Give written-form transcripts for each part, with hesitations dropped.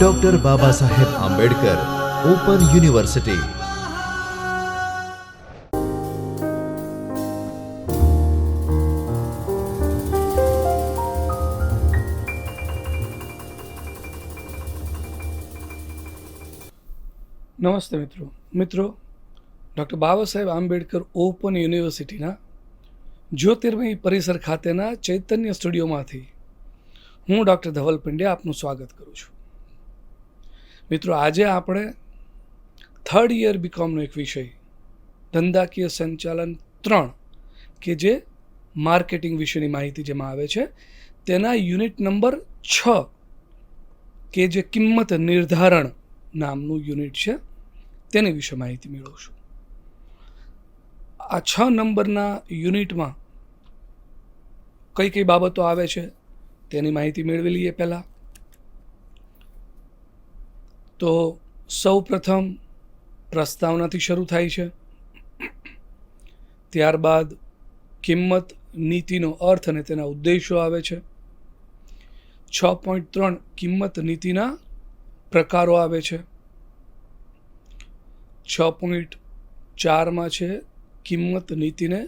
Doctor Baba Saheb Ambedkar open university. નમસ્તે મિત્રો doctor Baba Saheb Ambedkar open યુનિવર્સિટીના જ્યોતિર્મય પરિસર ખાતેના ચૈતન્ય સ્ટુડિયોમાંથી હું ડૉક્ટર ધવલ પંડ્યા આપનું સ્વાગત કરું છું. મિત્રો, આજે આપણે 3rd યર બીકોમનો એક વિષય ધંધાકીય સંચાલન 3 કે જે માર્કેટિંગ વિશેની માહિતી જેમાં આવે છે તેના યુનિટ નંબર 6 કે જે કિંમત નિર્ધારણ નામનું યુનિટ છે તેની વિશે માહિતી મેળવશું. આ 6 નંબરના યુનિટમાં કઈ કઈ બાબતો આવે છે તેની માહિતી મેળવી લઈએ. પહેલાં તો સૌ પ્રથમ પ્રસ્તાવનાથી શરૂ થાય છે, ત્યારબાદ કિંમત નીતિનો અર્થ અને તેના ઉદ્દેશો આવે છે. 6.3 કિંમત નીતિના પ્રકારો આવે છે. 6.4 છે કિંમત નીતિને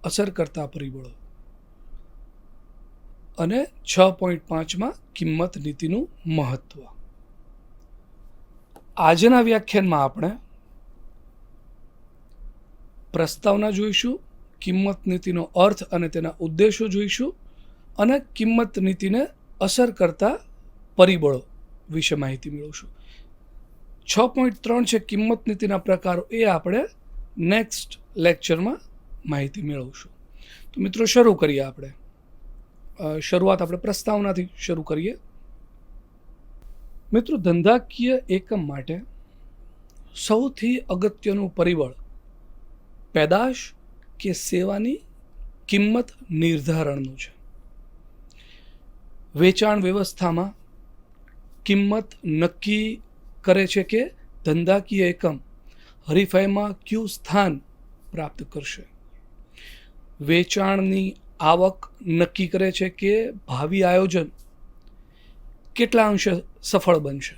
અસર કરતા પરિબળો અને 6.5 કિંમત નીતિનું મહત્વ. આજના વ્યાખ્યાનમાં આપણે પ્રસ્તાવના જોઈશું, કિંમત નીતિનો અર્થ અને તેના ઉદ્દેશો જોઈશું અને કિંમત નીતિને અસર કરતા પરિબળો વિશે માહિતી મેળવશું. 6.3 છે કિંમત નીતિના પ્રકારો, એ આપણે નેક્સ્ટ લેક્ચરમાં માહિતી મેળવશું. તો મિત્રો, શરૂ કરીએ. શરૂઆત આપણે પ્રસ્તાવનાથી શરૂ કરીએ. મિત્રો, ધંધાકીય એકમ માટે સૌથી અગત્યનું પરિબળ પેદાશ કે સેવાની કિંમત નિર્ધારણનું છે. વેચાણ વ્યવસ્થામાં કિંમત નક્કી કરે છે કે ધંધાકીય એકમ હરીફાઈમાં કયું સ્થાન પ્રાપ્ત કરશે. વેચાણની આવક નક્કી કરે છે કે ભાવિ આયોજન કેટલા અંશે સફળ બનશે.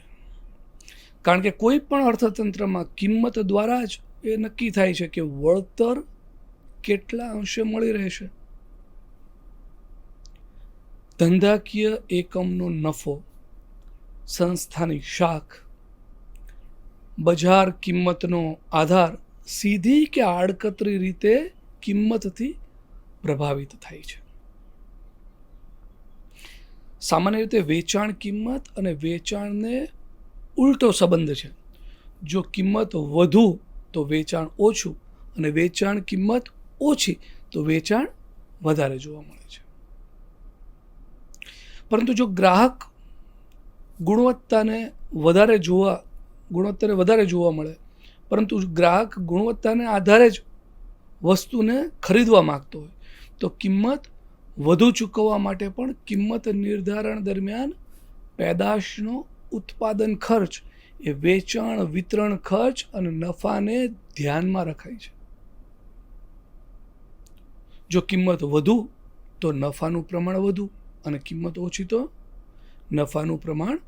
કારણ કે કોઈ પણ અર્થતંત્રમાં કિંમત દ્વારા જ એ નક્કી થાય છે કે વળતર કેટલા અંશે મળી રહેશે. ધંધાકીય એકમનો નફો સંસ્થાની શાખ બજાર કિંમતનો આધાર સીધી કે આડકતરી રીતે કિંમતથી પ્રભાવિત થાય છે. સામાન્ય રીતે વેચાણ કિંમત અને વેચાણને ઉલટો સંબંધ છે. જો કિંમત વધુ તો વેચાણ ઓછું અને વેચાણ કિંમત ઓછી તો વેચાણ વધારે જોવા મળે છે. પરંતુ જો ગ્રાહક ગુણવત્તાને વધારે જોવા મળે, પરંતુ ગ્રાહક ગુણવત્તાને આધારે જ વસ્તુને ખરીદવા માંગતો હોય તો કિંમત વધુ ચૂકવવા માટે પણ કિંમત નિર્ધારણ દરમિયાન પેદાશનો ઉત્પાદન ખર્ચ એ વેચાણ વિતરણ ખર્ચ અને નફાને ધ્યાનમાં રખાય છે. જો કિંમત વધુ તો નફાનું પ્રમાણ વધુ અને કિંમત ઓછી તો નફાનું પ્રમાણ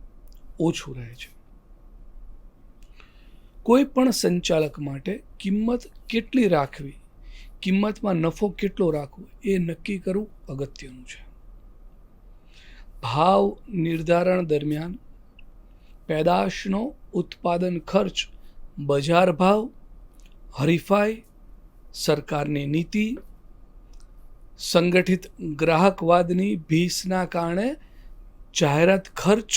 ઓછું રહે છે. કોઈ પણ સંચાલક માટે કિંમત કેટલી રાખવી, કિંમતમાં નફો કેટલો રાખવો એ નક્કી કરવું અગત્યનું છે. ભાવ નિર્ધારણ દરમિયાન પેદાશનો ઉત્પાદન ખર્ચ બજાર ભાવ, હરીફાઈ, સરકારની નીતિ, સંગઠિત ગ્રાહકવાદની ભીસના કારણે જાહેરાત ખર્ચ,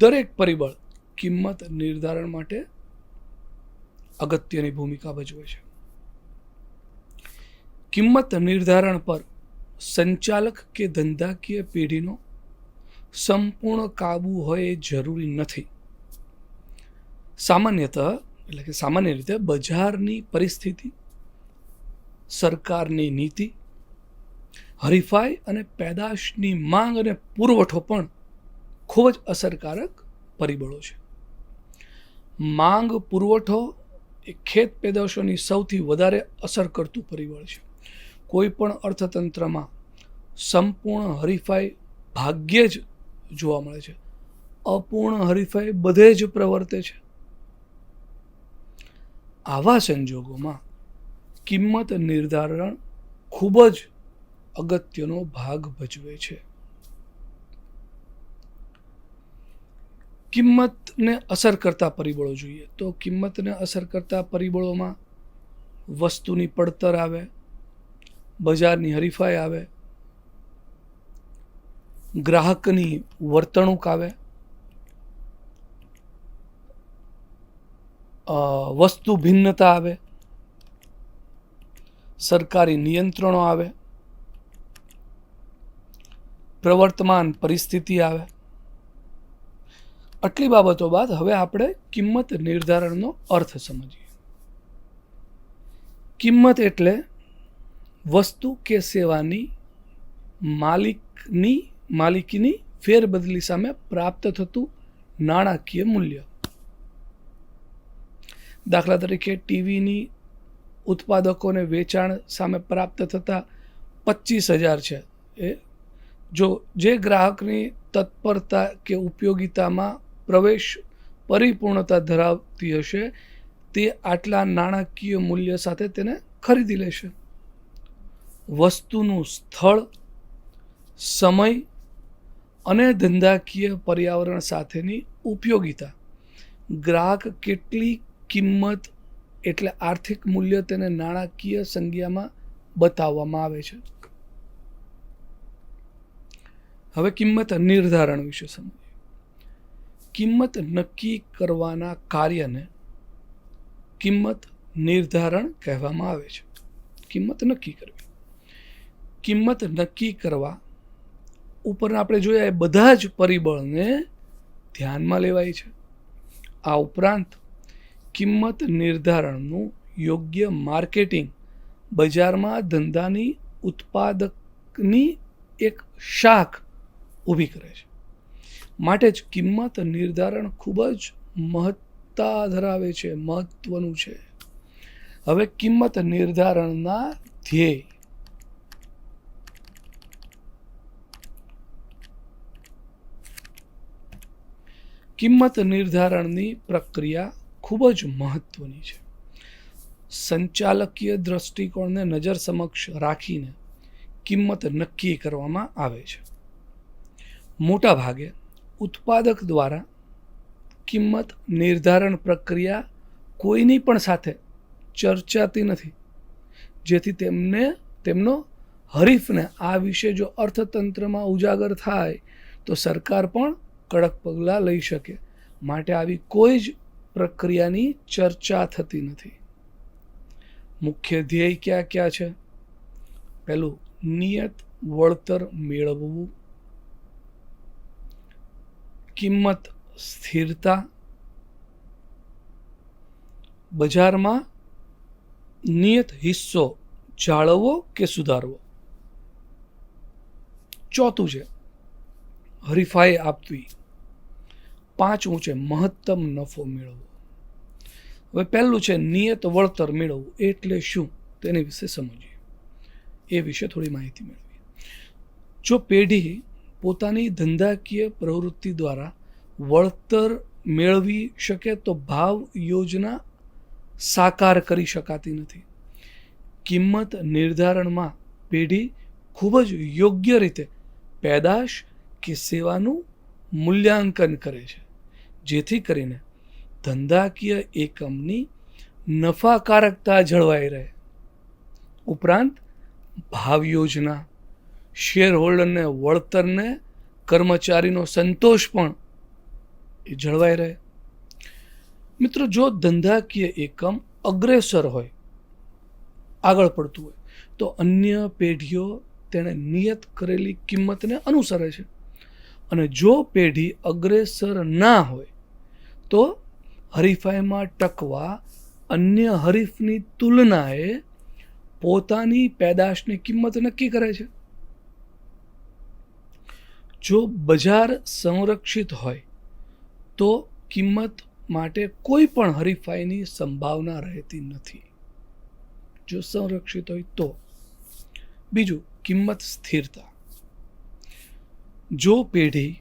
દરેક પરિબળ કિંમત નિર્ધારણ માટે અગત્યની ભૂમિકા ભજવે છે. કિંમત નિર્ધારણ પર સંચાલક કે ધંધાકીય પેઢીનો સંપૂર્ણ કાબુ હોય એ જરૂરી નથી. સામાન્ય રીતે બજારની પરિસ્થિતિ, સરકારની નીતિ, હરીફાઈ અને પેદાશની માંગ અને પુરવઠો પણ ખૂબ જ અસરકારક પરિબળો છે. માંગ પુરવઠો એ ખેત પેદાશોની સૌથી વધારે અસર કરતું પરિબળ છે. કોઈ પણ અર્થતંત્રમાં સંપૂર્ણ હરીફાઈ ભાગ્યે જ જોવા મળે છે. અપૂર્ણ હરીફાઈ બધે જ પ્રવર્તે છે. આવા સંજોગોમાં કિંમત નિર્ધારણ ખૂબ જ અગત્યનો ભાગ ભજવે છે. કિંમતને અસર કરતા પરિબળો જોઈએ તો કિંમતને અસર કરતા પરિબળોમાં વસ્તુની પડતર આવે, બજારની હરીફાઈ આવે, ગ્રાહકની વર્તણૂક આવે, વસ્તુ ભિન્નતા આવે, સરકારી નિયંત્રણો આવે, પ્રવર્તમાન પરિસ્થિતિ આવે. આટલી બાબતો બાદ હવે આપણે કિંમત નિર્ધારણનો અર્થ સમજીએ. કિંમત એટલે વસ્તુ કે સેવાની માલિકીની ફેરબદલી સામે પ્રાપ્ત થતું નાણાકીય મૂલ્ય. દાખલા તરીકે ટીવીની ઉત્પાદકોને વેચાણ સામે પ્રાપ્ત થતા 25,000 છે. એ જે ગ્રાહકની તત્પરતા કે ઉપયોગિતામાં પ્રવેશ પરિપૂર્ણતા ધરાવતી હશે તે આટલા નાણાકીય મૂલ્ય સાથે તેને ખરીદી લેશે. વસ્તુનું સ્થળ, સમય અને ધંધાકીય પર્યાવરણ સાથેની ઉપયોગિતા ગ્રાહક કેટલી કિંમત એટલે આર્થિક મૂલ્ય તેને નાણાકીય સંજ્ઞામાં બતાવવામાં આવે છે. હવે કિંમત નિર્ધારણ વિશે સમજીએ. કિંમત નક્કી કરવાના કાર્યને કિંમત નિર્ધારણ કહેવામાં આવે છે. કિંમત નક્કી કરવી. કિંમત નક્કી કરવા ઉપર આપણે જોયા એ બધા જ પરિબળને ધ્યાનમાં લેવાય છે. આ ઉપરાંત કિંમત નિર્ધારણનું યોગ્ય માર્કેટિંગ બજારમાં ધંધાની ઉત્પાદકની એક શાખ ઊભી કરે છે. માટે જ કિંમત નિર્ધારણ ખૂબ જ મહત્તા ધરાવે છે, મહત્વનું છે. હવે કિંમત નિર્ધારણના ધ્યેય. કિંમત નિર્ધારણની પ્રક્રિયા ખૂબ જ મહત્વની છે. સંચાલકીય દ્રષ્ટિકોણને નજર સમક્ષ રાખીને કિંમત નક્કી કરવામાં આવે છે. મોટા ભાગે ઉત્પાદક દ્વારા કિંમત નિર્ધારણ પ્રક્રિયા કોઈની પણ સાથે ચર્ચાતી નથી, જેથી તેમનો હરીફને આ વિશે જો અર્થતંત્રમાં ઉજાગર થાય તો સરકાર પણ કડક પગલાં લઈ શકે. માટે આવી કોઈ જ પ્રક્રિયાની ચર્ચા થતી નથી. મુખ્ય ધ્યેય ક્યાં ક્યાં છે? પહેલું, નિયત વળતર મેળવવું. કિંમત સ્થિરતા. બજારમાં નિયત હિસ્સો જાળવવો કે સુધારવો. ચોથું છે હરીફાઈ આપવી. પાંચમું છે મહત્તમ નફો મેળવવો. હવે પહેલું છે નિયત વળતર મેળવવું એટલે શું તેની વિશે સમજીએ. એ વિશે થોડી માહિતી મેળવીએ. જો પેઢી પોતાની ધંધાકીય પ્રવૃત્તિ દ્વારા વળતર મેળવી શકે તો ભાવ યોજના સાકાર કરી શકાતી નથી. કિંમત નિર્ધારણમાં પેઢી ખૂબ જ યોગ્ય રીતે પેદાશ કે સેવાનું મૂલ્યાંકન કરે છે, જેથી કરીને ધંધાકીય એકમની નફાકારકતા જળવાઈ રહે. ઉપરાંત ભાવ યોજના, શેર હોલ્ડરને વળતરને કર્મચારીનો સંતોષ પણ એ જળવાઈ રહે. મિત્રો, જો ધંધાકીય એકમ અગ્રેસર હોય, આગળ પડતું હોય, તો અન્ય પેઢીઓ તેણે નિયત કરેલી કિંમતને અનુસરે છે. અને જો પેઢી અગ્રેસર ના હોય તો હરીફાઈમાં ટકવા અન્ય હરીફની તુલનાએ પોતાની પેદાશની કિંમત નક્કી કરે છે. જો બજાર સંરક્ષિત હોય તો કિંમત માટે કોઈ પણ હરીફાઈની સંભાવના રહેતી નથી. જો સંરક્ષિત હોય તો. બીજું, કિંમત સ્થિરતા. જો પેઢી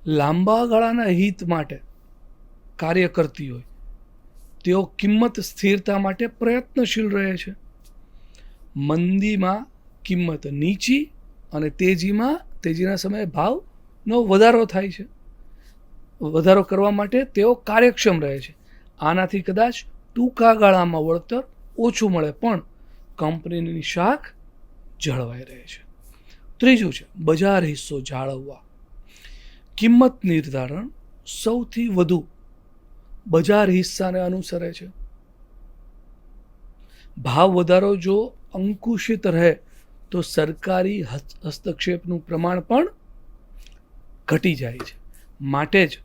લાંબા ગાળાના હિત માટે કાર્ય કરતી હોય તેઓ કિંમત સ્થિરતા માટે પ્રયત્નશીલ રહે છે. મંદીમાં કિંમત નીચી અને તેજીના સમયે ભાવનો વધારો થાય છે. વધારો કરવા માટે તેઓ કાર્યક્ષમ રહે છે. આનાથી કદાચ ટૂંકા ગાળામાં વળતર ઓછું મળે પણ કંપનીની શાખ જળવાઈ રહે છે. ત્રીજું છે બજાર હિસ્સો જાળવવા. કિંમત નિર્ધારણ સૌથી વધુ બજાર હિસ્સાને અનુસરે છે. ભાવ વધારો જો અંકુશિત રહે તો સરકારી હસ્તક્ષેપનું પ્રમાણ પણ ઘટી જાય છે. માટે જ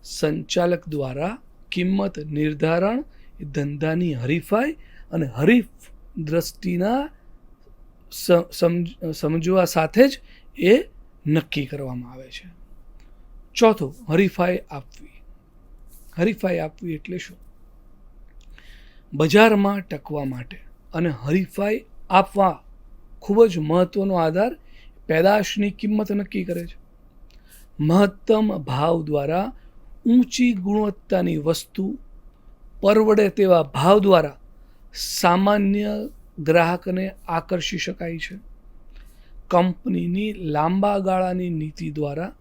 સંચાલક દ્વારા કિંમત નિર્ધારણ ધંધાની હરીફાઈ અને હરીફ દ્રષ્ટિના સમજવા સાથે જ એ નક્કી કરવામાં આવે છે. ચોથું, હરીફાઈ આપવી. હરીફાઈ આપવી એટલે શું? બજારમાં ટકવા માટે અને હરીફાઈ આપવા ખૂબ જ મહત્વનો આધાર પેદાશની કિંમત નક્કી કરે છે. મહત્તમ ભાવ દ્વારા ઊંચી ગુણવત્તાની વસ્તુ પરવડે તેવા ભાવ દ્વારા સામાન્ય ગ્રાહકને આકર્ષી શકાય છે. કંપનીની લાંબા ગાળાની નીતિ દ્વારા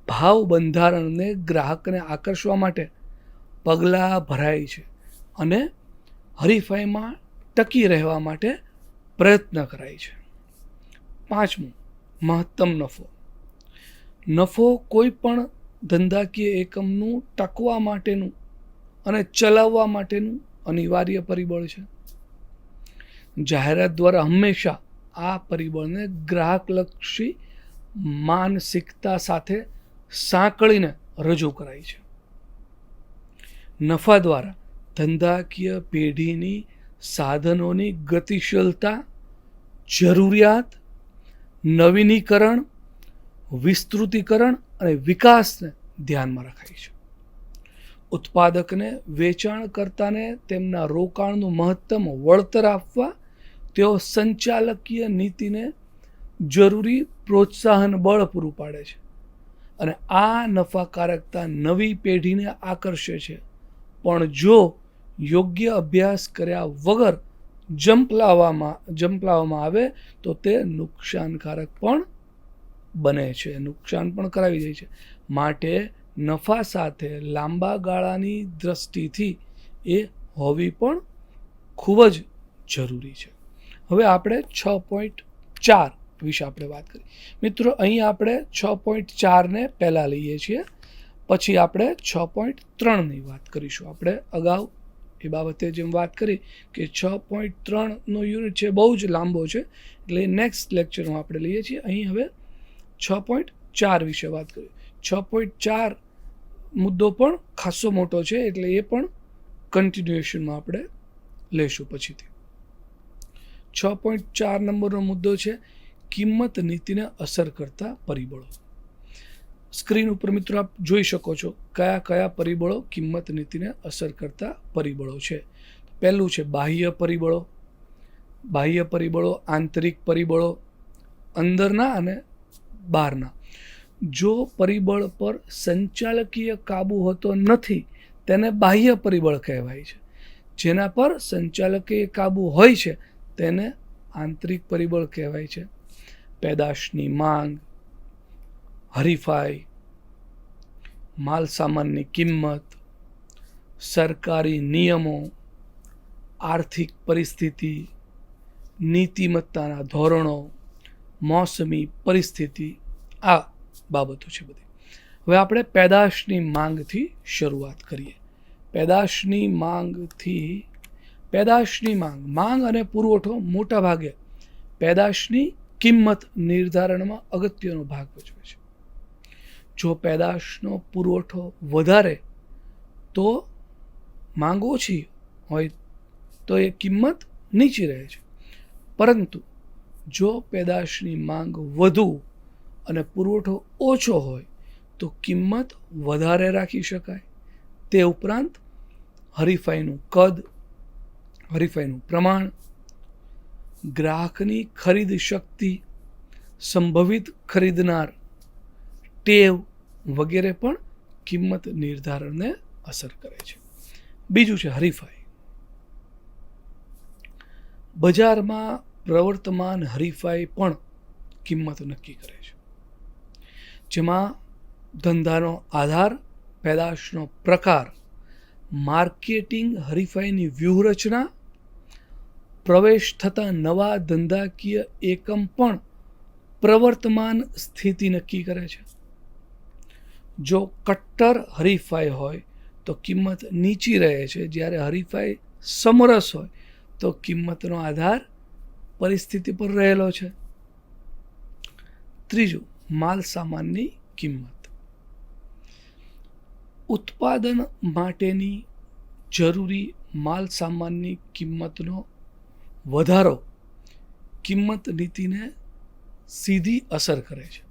ભાવ બંધારણને ગ્રાહકને આકર્ષવા માટે પગલાં ભરાય છે અને હરીફાઈમાં ટકી રહેવા માટે પ્રયત્ન કરાય છે. પાંચમું, મહત્તમ નફો. નફો કોઈ પણ ધંધાકીય એકમનું ટકવા માટેનું અને ચલાવવા માટેનું અનિવાર્ય પરિબળ છે. જાહેરાત દ્વારા હંમેશા આ પરિબળને ગ્રાહકલક્ષી માનસિકતા સાથે સાંકળીને રજૂ કરાય છે. નફા દ્વારા ધંધાકીય પેઢીની સાધનોની ગતિશીલતા, જરૂરિયાત, નવીનીકરણ, વિસ્તૃતીકરણ અને વિકાસને ધ્યાનમાં રખાય છે. ઉત્પાદકને વેચાણકર્તાને તેમના રોકાણનું મહત્તમ વળતર આપવા તેઓ સંચાલકીય નીતિને જરૂરી પ્રોત્સાહન બળ પૂરું પાડે છે અને આ નફાકારકતા નવી પેઢીને આકર્ષે છે. પણ જો યોગ્ય અભ્યાસ કર્યા વગર જંપલાવવામાં આવે તો તે નુકસાનકારક પણ બને છે, નુકસાન પણ કરાવી જાય છે. માટે નફા સાથે લાંબા ગાળાની દ્રષ્ટિથી એ હોવી પણ ખૂબ જ જરૂરી છે. હવે આપણે 6.4 વિશે આપણે વાત કરી. મિત્રો, અહીં આપણે 6.4ને પહેલાં લઈએ છીએ, પછી આપણે 6.3ની વાત કરીશું. આપણે અગાઉ એ બાબતે જેમ વાત કરી કે 6.3નો યુનિટ છે બહુ જ લાંબો છે, એટલે નેક્સ્ટ લેક્ચરમાં આપણે લઈએ છીએ. અહીં હવે 6.4 વિશે વાત કરીએ. 6.4 મુદ્દો પણ ખાસો મોટો છે, એટલે એ પણ કન્ટિન્યુએશનમાં આપણે લેશું પછીથી. 6.4 નંબરનો મુદ્દો છે કિંમત નીતિને અસર કરતા પરિબળો. સ્ક્રીન ઉપર મિત્રો આપ જોઈ શકો છો કયા કયા પરિબળો કિંમત નીતિને અસર કરતા પરિબળો છે. પહેલું છે બાહ્ય પરિબળો. બાહ્ય પરિબળો, આંતરિક પરિબળો, અંદરના અને બહારના. જો પરિબળ પર સંચાલકીય કાબુ હોતો નથી તેને બાહ્ય પરિબળ કહેવાય છે. જેના પર સંચાલકીય કાબુ હોય છે તેને આંતરિક પરિબળ કહેવાય છે. પેદાશની માંગ, હરીફાઈ, માલ સામાનની કિંમત, સરકારી નિયમો, આર્થિક પરિસ્થિતિ, નીતિમત્તાના ધોરણો, મોસમી પરિસ્થિતિ, આ બાબતો છે બધી. હવે આપણે પેદાશની માંગથી શરૂઆત કરીએ. પેદાશની માંગ અને પુરવઠો મોટા ભાગે પેદાશની કિંમત નિર્ધારણમાં અગત્યનો ભાગ ભજવે છે. જો પેદાશનો પુરવઠો વધારે તો માંગ ઓછી હોય તો એ કિંમત નીચી રહે છે. પરંતુ જો પેદાશની માંગ વધુ અને પુરવઠો ઓછો હોય તો કિંમત વધારે રાખી શકાય. તે ઉપરાંત હરીફાઈનું કદ, હરીફાઈનું પ્રમાણ, ગ્રાહકની ખરીદ શક્તિ, સંભવિત ખરીદનાર, ટેવ વગેરે પણ કિંમત નિર્ધારણને અસર કરે છે. બીજું છે હરીફાઈ. બજારમાં પ્રવર્તમાન હરીફાઈ પણ કિંમત નક્કી કરે છે, જેમાં ધંધાનો આધાર, પેદાશનો પ્રકાર, માર્કેટિંગ, હરીફાઈની વ્યૂહરચના, પ્રવેશ થતા નવા ધંધાકીય એકમ પણ પ્રવર્તમાન સ્થિતિ નક્કી કરે છે. જો કટ્ટર હરીફાઈ હોય તો કિંમત નીચી રહે છે, જ્યારે હરીફાઈ સમરસ હોય તો કિંમતનો આધાર પરિસ્થિતિ પર રહેલો છે. ત્રીજું, માલ સામાનની કિંમત. ઉત્પાદન માટેની જરૂરી માલ સામાનની કિંમતનો વધારો કિંમત નીતિને સીધી અસર કરે છે.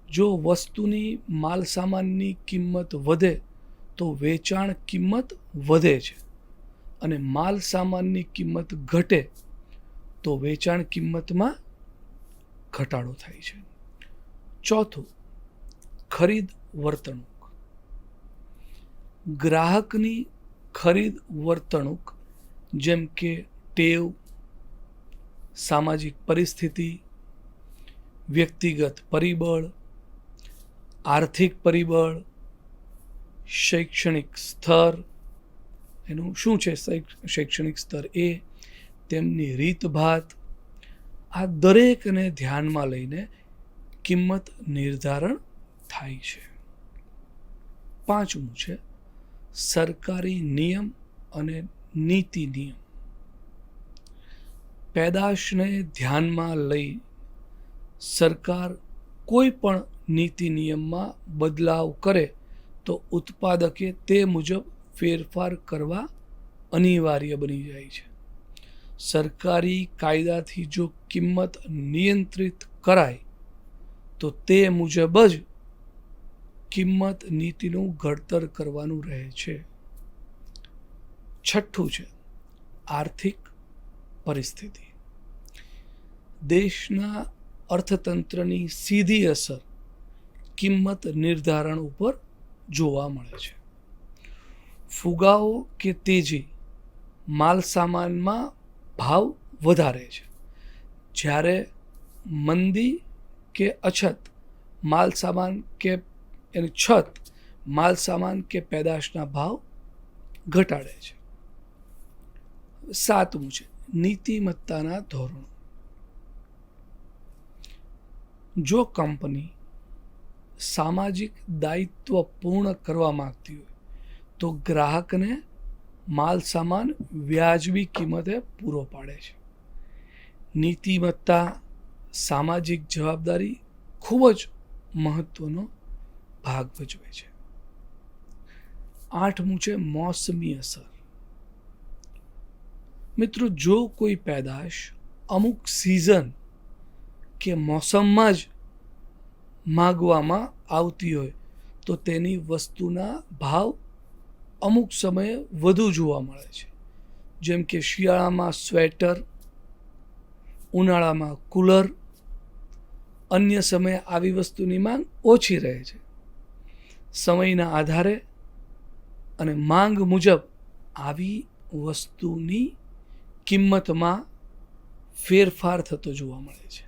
જો વસ્તુની માલ સામાનની કિંમત વધે તો વેચાણ કિંમત વધે છે, અને માલ સામાનની કિંમત ઘટે તો વેચાણ કિંમતમાં ઘટાડો થાય છે. ચોથું, ખરીદ વર્તણૂક. ગ્રાહકની ખરીદ વર્તણૂક જેમ કે ટેવ, સામાજિક પરિસ્થિતિ, વ્યક્તિગત પરિબળ, આર્થિક પરિબળ, શૈક્ષણિક સ્તર, એનું શું છે શૈક્ષણિક સ્તર એ, તેમની રીતભાત, આ દરેકને ધ્યાનમાં લઈને કિંમત નિર્ધારણ થાય છે. પાંચમું છે સરકારી નિયમ અને નીતિ નિયમ. પેદાશને ધ્યાનમાં લઈ સરકાર કોઈ પણ નીતિ નિયમમાં બદલાવ કરે તો ઉત્પાદકે તે મુજબ ફેરફાર કરવા અનિવાર્ય બની જાય છે. સરકારી કાયદાથી જો કિંમત નિયંત્રિત કરાય તો તે મુજબ જ કિંમત નીતિનું ઘડતર કરવાનું રહે છે. છઠ્ઠું છે આર્થિક પરિસ્થિતિ. દેશના અર્થતંત્રની સીધી અસર કિંમત નિર્ધારણ ઉપર જોવા મળે છે. ફુગાવો કે તેજી માલ સામાનમાં ભાવ વધારે છે, જ્યારે મંદી કે અછત માલ સામાન કે એની છત માલ સામાન કે પેદાશના ભાવ ઘટાડે છે. સાતમું છે નીતિમત્તાના ધોરણો. જો કંપની સામાજિક દાયિત્વ પૂર્ણ કરવા માંગતી હોય તો ગ્રાહકને માલ સામાન વ્યાજબી કિંમતે પૂરો પાડે છે. નીતિમત્તા, સામાજિક જવાબદારી ખૂબ જ મહત્વનો ભાગ ભજવે છે. આઠમું છે મોસમી અસર. મિત્રો, જો કોઈ પેદાશ અમુક સિઝન કે મોસમમાં જ માગવામાં આવતી હોય તો તેની વસ્તુના ભાવ અમુક સમયે વધુ જોવા મળે છે. જેમ કે શિયાળામાં સ્વેટર, ઉનાળામાં કુલર, અન્ય સમયે આવી વસ્તુની માંગ ઓછી રહે છે. સમયના આધારે અને માંગ મુજબ આવી વસ્તુની કિંમતમાં ફેરફાર થતો જોવા મળે છે.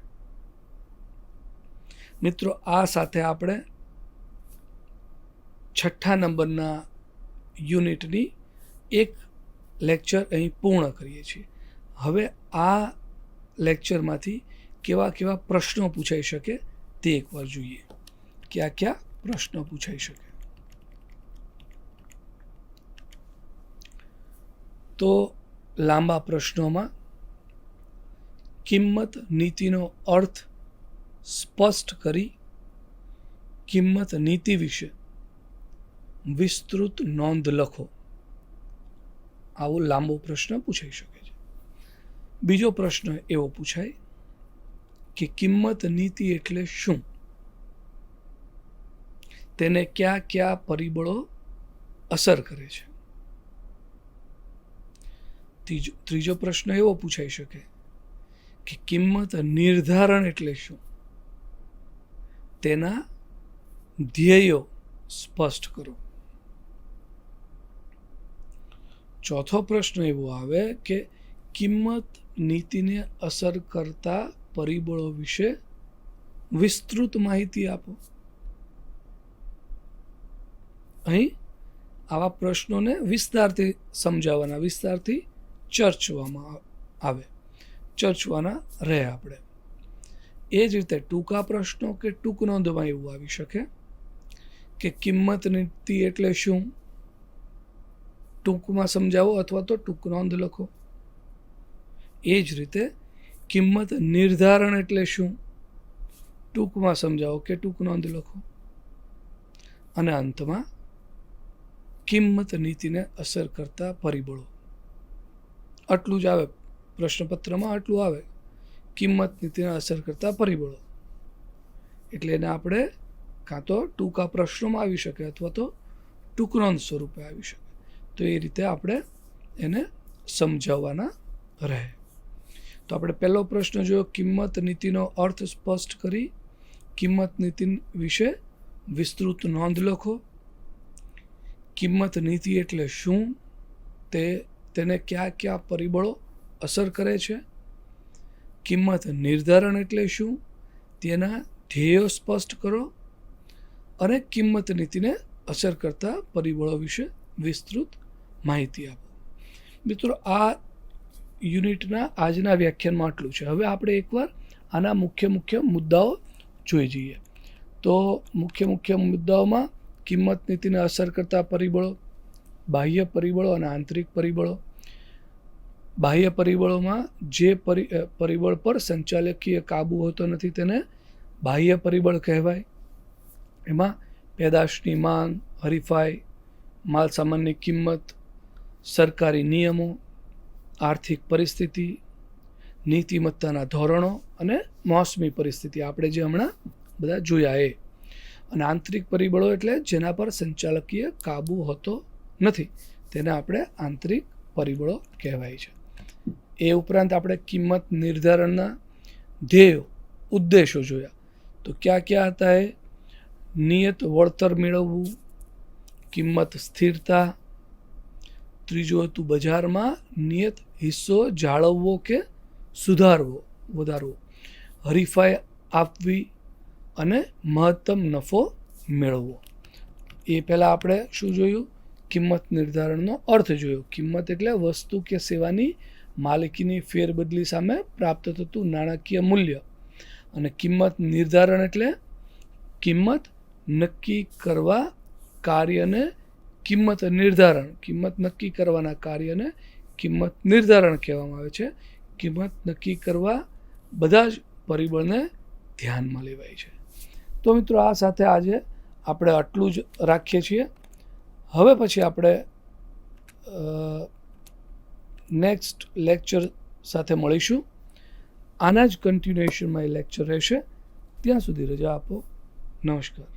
મિત્રો, આ સાથે આપણે 6ઠ્ઠા નંબરના યુનિટની એક લેક્ચર અહીં પૂર્ણ કરીએ છીએ. હવે આ લેક્ચરમાંથી કેવા કેવા પ્રશ્નો પૂછાઈ શકે તે એકવાર જોઈએ. કયા પ્રશ્નો પૂછાઈ શકે? તો લાંબા પ્રશ્નોમાં કિંમત નીતિનો અર્થ સ્પષ્ટ કરી કિંમત નીતિ વિશે વિસ્તૃત નોંધ લખો. આવો લાંબો પ્રશ્ન પૂછાઈ શકે છે. બીજો પ્રશ્ન એવો પૂછાય કે કિંમત નીતિ એટલે શું? તેને કયા કયા પરિબળો અસર કરે છે? ત્રીજો પ્રશ્ન એવો પૂછાઈ શકે કે કિંમત નિર્ધારણ એટલે શું? તેના ધ્યેયો સ્પષ્ટ કરો. ચોથો પ્રશ્ન એવો આવે કે કિંમત નીતિને અસર કરતા પરિબળો વિશે વિસ્તૃત માહિતી આપો. અહીં આવા પ્રશ્નોને વિસ્તારથી સમજાવવાના, વિસ્તારથી ચર્ચવામાં આવે, ચર્ચવાના રહે આપણે. એ જ રીતે ટૂંકા પ્રશ્નો કે ટૂંક નોંધમાં એવું આવી શકે કે કિંમત નીતિ એટલે શું, ટૂંકમાં સમજાવો અથવા તો ટૂંક નોંધ લખો. એ જ રીતે કિંમત નિર્ધારણ એટલે શું, ટૂંકમાં સમજાવો કે ટૂંક નોંધ લખો. અને અંતમાં કિંમત નીતિને અસર કરતા પરિબળો. આટલું જ આવે પ્રશ્નપત્રમાં, આટલું આવે કિંમત નીતિને અસર કરતા પરિબળો. એટલે એને આપણે કાં તો ટૂંકા પ્રશ્નોમાં આવી શકે અથવા તો ટૂંક નોંધ સ્વરૂપે આવી શકે. તો એ રીતે આપણે એને સમજાવવાના રહે. તો આપણે પહેલો પ્રશ્ન જોયો, કિંમત નીતિનો અર્થ સ્પષ્ટ કરી કિંમત નીતિ વિશે વિસ્તૃત નોંધ લખો. કિંમત નીતિ એટલે શું, તેને કયા કયા પરિબળો અસર કરે છે. કિંમત નિર્ધારણ એટલે શું, તેના ધ્યેયો સ્પષ્ટ કરો. અને કિંમત નીતિને અસર કરતા પરિબળો વિશે વિસ્તૃત માહિતી આપો. મિત્રો, આ યુનિટના આજના વ્યાખ્યાનમાં આટલું છે. હવે આપણે એકવાર આના મુખ્ય મુદ્દાઓ જોઈ જઈએ. તો મુખ્ય મુદ્દાઓમાં કિંમત નીતિને અસર કરતા પરિબળો, બાહ્ય પરિબળો અને આંતરિક પરિબળો. બાહ્ય પરિબળોમાં જે પરિબળ પર સંચાલકીય કાબુ હોતો નથી તેને બાહ્ય પરિબળ કહેવાય. એમાં પેદાશની માંગ, હરીફાઈ, માલ સામાનની કિંમત, સરકારી નિયમો, આર્થિક પરિસ્થિતિ, નીતિમત્તાના ધોરણો અને મોસમી પરિસ્થિતિ, આપણે જે હમણાં બધા જોયા એ. અને આંતરિક પરિબળો એટલે જેના પર સંચાલકીય કાબુ હોતો નથી તેને આપણે આંતરિક પરિબળો કહેવાય છે. એ ઉપરાંત આપણે કિંમત નિર્ધારણના ધ્યેયો, ઉદ્દેશો જોયા. તો ક્યાં ક્યાં હતા એ? નિયત વળતર મેળવવું, કિંમત સ્થિરતા, ત્રીજું હતું બજારમાં નિયત હિસ્સો જાળવવો કે વધારવો, હરીફાઈ આપવી અને મહત્તમ નફો મેળવવો. એ પહેલાં આપણે શું જોયું? કિંમત નિર્ધારણનો અર્થ જોયો. કિંમત એટલે વસ્તુ કે સેવાની માલિકીની ફેરબદલી સામે પ્રાપ્ત થતું નાણાકીય મૂલ્ય. અને કિંમત નિર્ધારણ એટલે કિંમત નક્કી કરવા કાર્યને કિંમત નક્કી કરવાના કાર્યને કિંમત નિર્ધારણ કહેવામાં આવે છે. કિંમત નક્કી કરવા બધા જ પરિબળને ધ્યાનમાં લેવાય છે. તો મિત્રો, આ સાથે આજે આપણે આટલું જ રાખીએ છીએ. હવે પછી આપણે નેક્સ્ટ લેક્ચર સાથે મળીશું. આના જ કન્ટિન્યુએશનમાં એ લેક્ચર રહેશે. ત્યાં સુધી રજા આપો. નમસ્કાર.